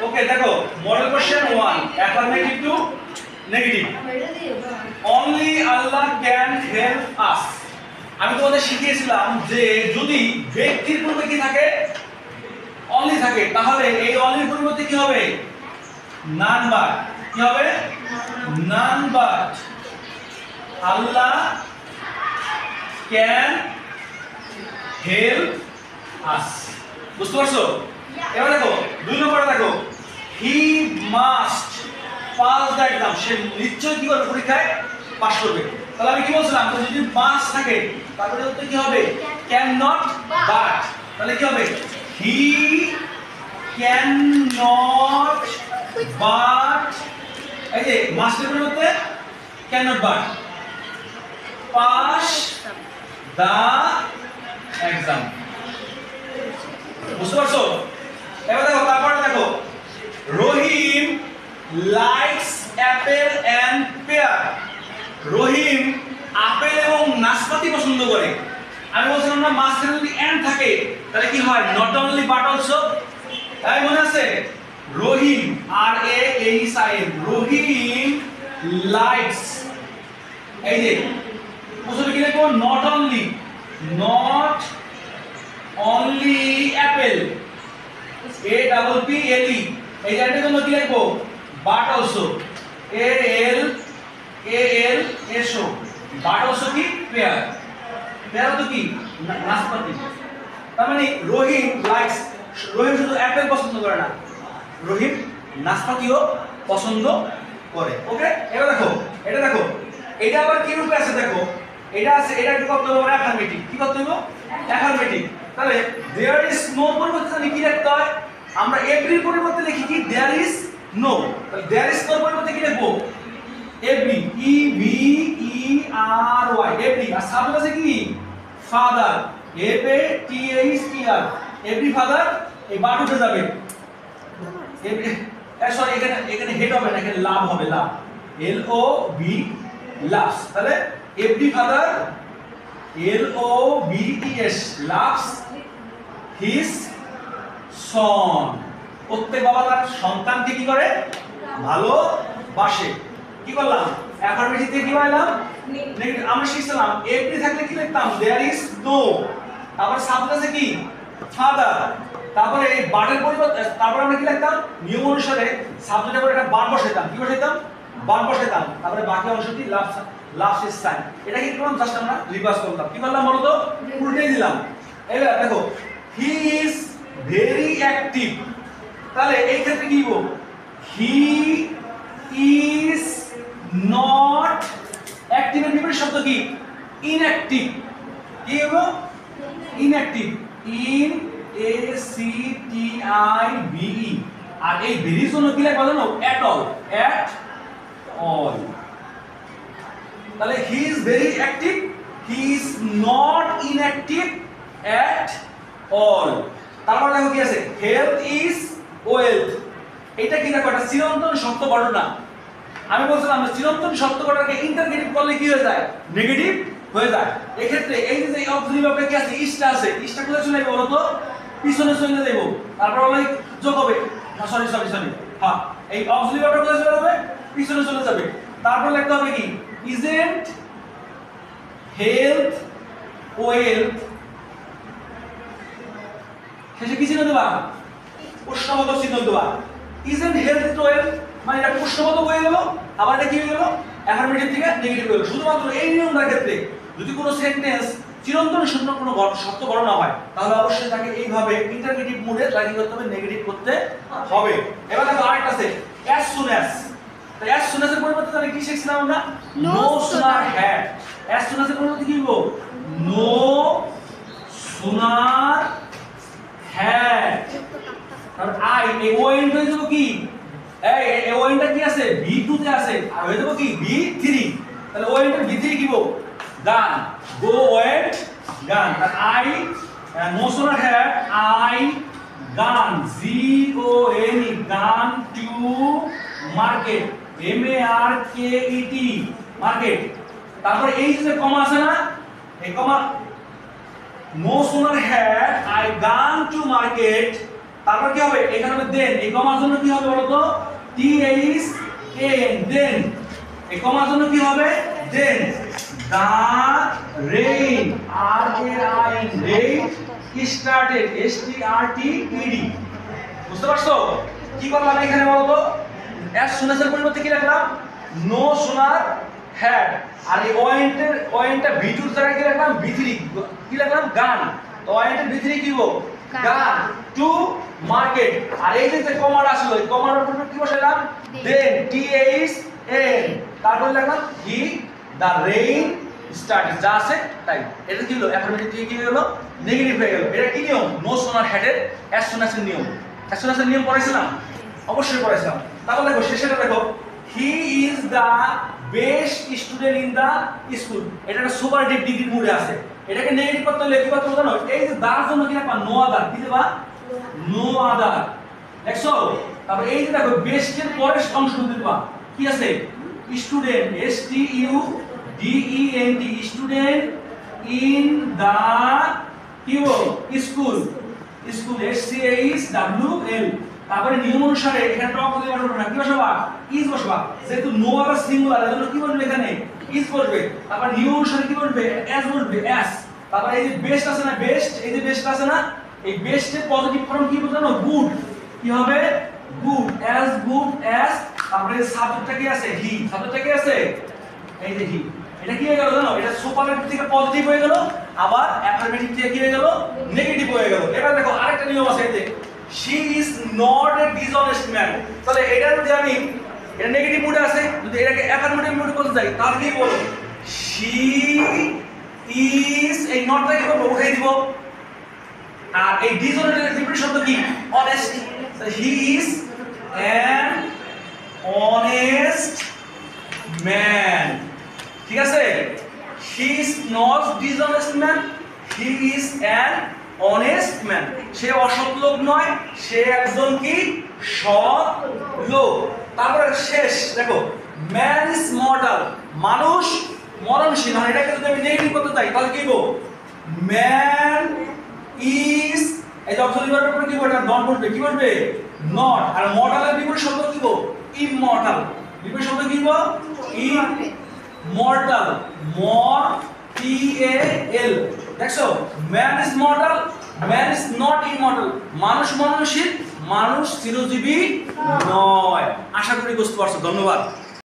ওকে দেখো model question 1 affirmative two negative only Allah can help আস। আমি তোমাদের শিখিয়েছিলাম যে যদি ব্যক্তির পূর্বে কি থাকে অনলি থাকে তাহলে এই অনলির পরিবর্তে কি হবে নান বাট কি হবে none but Allah can help us. বুঝতে পারছো? এবার দেখো 2 নম্বরে দেখো he must pass the exam, সে নিশ্চয়ই কি করবে পরীক্ষায় পাস করবে। তাহলে আমি কি বলছিলাম তো যদি মাস থাকে তারপরে উত্তর কি হবে ক্যান নট বাট, তাহলে কি হবে হি ক্যান নট বাট, এই যে মাস্টের পরিবর্তে can not but pass the exam. বুঝতে পারছো? এবার দেখো তারপরে দেখো Rahim likes apple and pear, Rahim apple এবং নাশপাতি পছন্দ করে। আমি বলছিলাম না মাঝখানে যদি এন্ড থাকে তাহলে কি হয় নট অনলি বাট অলসো। তাই মনে আছে Rahim R A H I M Rahim likes, এই যে বুঝতে কি লিখবো not only apple A double P L E, এই জায়গাটার জন্য কি লিখবো but also A L S O, but also কি পেয়ার, পেয়ার তো কি নাশপাতি। তার মানে রহিম লাইকস, রহিম শুধু অ্যাপেল পছন্দ করে না, রহিম নাশপাতিও পছন্দ করে। ওকে এবার দেখো এটা দেখো এটা আবার কি রূপে আছে দেখো এটা আছে, এটা কি করতে হবে অ্যাফার্মেটিভ, কি করতে হবে অ্যাফার্মেটিভ। তাহলে দেয়ার ইজ নো পরিবর্তে জানি কি লিখতে হয় আমরা এভরির পরিবর্তে লিখি কি দেয়ার ইজ নো, তাহলে দেয়ার ইজ নোর পরিবর্তে কি লিখবো every E V E R Y every, আর সাবজেক্ট আছে কি father F A T H T R every father, এই বাট উঠে যাবে সরি এখানে হেড হবে না এখানে লাভ হবে love L O V loves, তাহলে every father L O V E S loves his son, প্রত্যেক বাবা তার সন্তানকে কি করে ভালোবাসে। কি করলাম অ্যাফার্মেটিভ থেকে কি পাইলাম নেগেটিভ। আমরা শিখছিলাম এভরি থাকলে কি লিখতাম দেয়ার ইজ নো, তারপর সাবজেক্ট আছে কি ফাদার, তারপরে এই বাটের পরিবর্তে তারপর আমরা কি লিখতাম নিয়ম অনুসারে সাবজেক্টের পরে একটা বাট বসাইতাম, কি বসাইতাম বাট বসাইতাম, তারপরে বাকি অংশটি লাস্ট ইজ সাইন। এটা কি করলাম জাস্ট আমরা রিভার্স করলাম, কি করলাম বলো তো উল্টে দিলাম। এবার দেখো হি ইজ ভেরি অ্যাক্টিভ, তাহলে এই ক্ষেত্রে কি লিখব হি ইজ নট অ্যাক্টিভ, এর বিপরীত শব্দ কি ইনঅ্যাক্টিভ, কি হবে inactive I N A C T I V E, আর এই ভেরির জন্য কি লিখবা জানো অ্যাট অল তাহলে he is very active he is not inactive at all. তারপর দেখো কি আছে হেলথ ইজ ওয়েলথ, এটা কি দেখো এটা চিরন্তন সত্য ঘটনা। আমি বলছিলাম চিরন্তন সত্য ঘটনাকে ইন্টারগেটিভ করলে কি হয়ে যায় নেগেটিভ হয়ে যায়। এই ক্ষেত্রে এই যে অক্সিলারি ভার্বটা কি আছে ইজটা আছে, ইজটা কোথায় চলে যাবে বলো তো পিছনে চলে যাবো, তারপর বলে যোগ হবে না সরি হ্যাঁ এই অক্সিলারি ভার্বটা কোথায় চলে যাবে পিছনে চলে যাবে, তারপর লিখতে হবে কি ইজন্ট হেলথ ওয়েলথ, শেষে কি চিহ্ন দেবা প্রশ্নবোধক চিহ্ন দেবা ইজন্ট হেলথ ওয়েলথ, মানে এটা প্রশ্নবোধক হয়ে গেল আবার এটা কি হয়ে গেল অ্যাফার্মেটিভ থেকে নেগেটিভ হয়ে গেল। শুধুমাত্র এই নিয়মটার ক্ষেত্রে যদি কোনো সেন্টেন্স চিরন্তন শূন্য কোনো সত্য ঘটনা হয় তাহলে অবশ্যই তাকে এইভাবে ইন্টারগেটিভ মোডে লাগিয়ে করতে হবে নেগেটিভ করতে হবে। এবার দেখো আরেকটা আছে অ্যাজ সুন অ্যাজ, তাই অ্যাজ সুন অ্যাজ এর পরিবর্তে তাহলে কি শিখছিলাম আমরা no sooner had, as soon as এর পরিবর্তে কি লিখব নো সুনার হ্যাড, আর আই এই ওয়েন্ট হয়ে যাবে কি এই ওয়েন্টটা কি আছে V2 তে আছে আর হয়ে যাবে কি V3, তাহলে ওয়েন্টের V3 কি বলবো গান গো ওয়েন্ট গান, আর I no sooner had I gone G O N E gone to market M A R K E T market, তারপরে এই যে কমা আছে না এই comma no sooner had I gone to market, তারপর কি হবে এখানে হবে দেন, এই কমার জন্য কি হবে বলো তো THEN দেন, এই কমার জন্য কি হবে দেন the rain RAIN rain started STARTED বুঝতে পারছো কি করলাম এখানে বলো তো as soon as এর পরিবর্তে কি রাখলাম নো সোনার হ্যাড আর এই ওয়েন্টটা ভিটুর জায়গায় কি রাখলাম V3 কি রাখলাম গান তো ওয়েন্টের V3 কি গো গান টু মার্কেট আর এই যে কমার আসলো এই কমার উপর কি বসাইলাম দেন THEN তারপর লিখলাম হি দা রেইন স্টার্টেড যা আছে তাই এটা কি হলো অ্যাফার্মেটিভ কি হলো নেগেটিভ হয়ে গেল এটা কি নিয়ম no sooner হেডের as soon as এর নিয়ম অ্যাজ সুন অ্যাজ এর নিয়ম পড়াইছিলাম অবশ্যই পড়াইছিলাম তাহলে দেখো শেষেটা দেখো he is the best student in the school এটা একটা সুপারলেটিভ ডিগ্রি মুডে আছে এটাকে নেগেটিভ করতে হলে কি করতে হবে জানো এই যে দার জন্য কি রাখবা নো আদার কি দেবা নো আদার দেখছো তারপর এই যে দেখো বেস্টের পরের অংশ দিবা কি আছে student STUDENT student in the কি স্কুল স্কুল SCHWL তারপরে নিয়ম অনুসারে এখানে টক দিয়ে বসাবো না কি বসাবা ইজ বসাবা যেহেতু নো আদার সিঙ্গুলার এজন্য কি বলবে এখানে ইজ বসবে তারপর নিয়ম অনুসারে কি বলবে অ্যাজ বলবে অ্যাজ তারপর এই যে বেস্ট আছে না বেস্ট এই যে বেস্ট আছে না এই বেস্টের পজিটিভ ফর্ম কি বলতো জানো গুড কি হবে গুড অ্যাজ তারপরে সাবজেক্টটা কি আছে হি সাবজেক্টটা কি আছে এই যে হি এটা কি হয়ে গেল জানো এটা সুপারলেটিভ থেকে পজিটিভ হয়ে গেল আবার অ্যাফার্মেটিভ থেকে কি হয়ে গেল নেগেটিভ হয়ে গেল এবার দেখো আরেকটা নিয়ম আছে এই যে she is not a dishonest man তাহলে এটা যদি আমি এটা নেগেটিভ মুডে আছে যদি এটাকে অ্যাফার্মেটিভ মুডে করতে যাই তাহলে কি বলবো she is এই নটটা কি করব উঠাই দিব আর এই dishonest এর বিপরীত শব্দ কি honest he is an honest man ঠিক আছে he is not dishonest man he is an honest man সে অসৎ লোক নয় সে একজন কি সৎ লোক তারপরে শেষ দেখো man is mortal মানুষ মরণশীল আর এটাকে যদি আমি নেগেটিভ করতে চাই তাহলে কি বলবো man is এই যে অক্সিলারি ভার্বের উপরে কি বলবে এটা নট বলবে কি বলবে নট আর মর্টালের বিপরীত শব্দ কি বলবো ইমমর্টাল বিপরীত শব্দ কি বলবো ইমমর্টাল মর TAL দেখছো man is mortal man is not immortal মানুষ মরণশীল মানুষ চিরজীবী নয় আশা করি বুঝতে পারছো ধন্যবাদ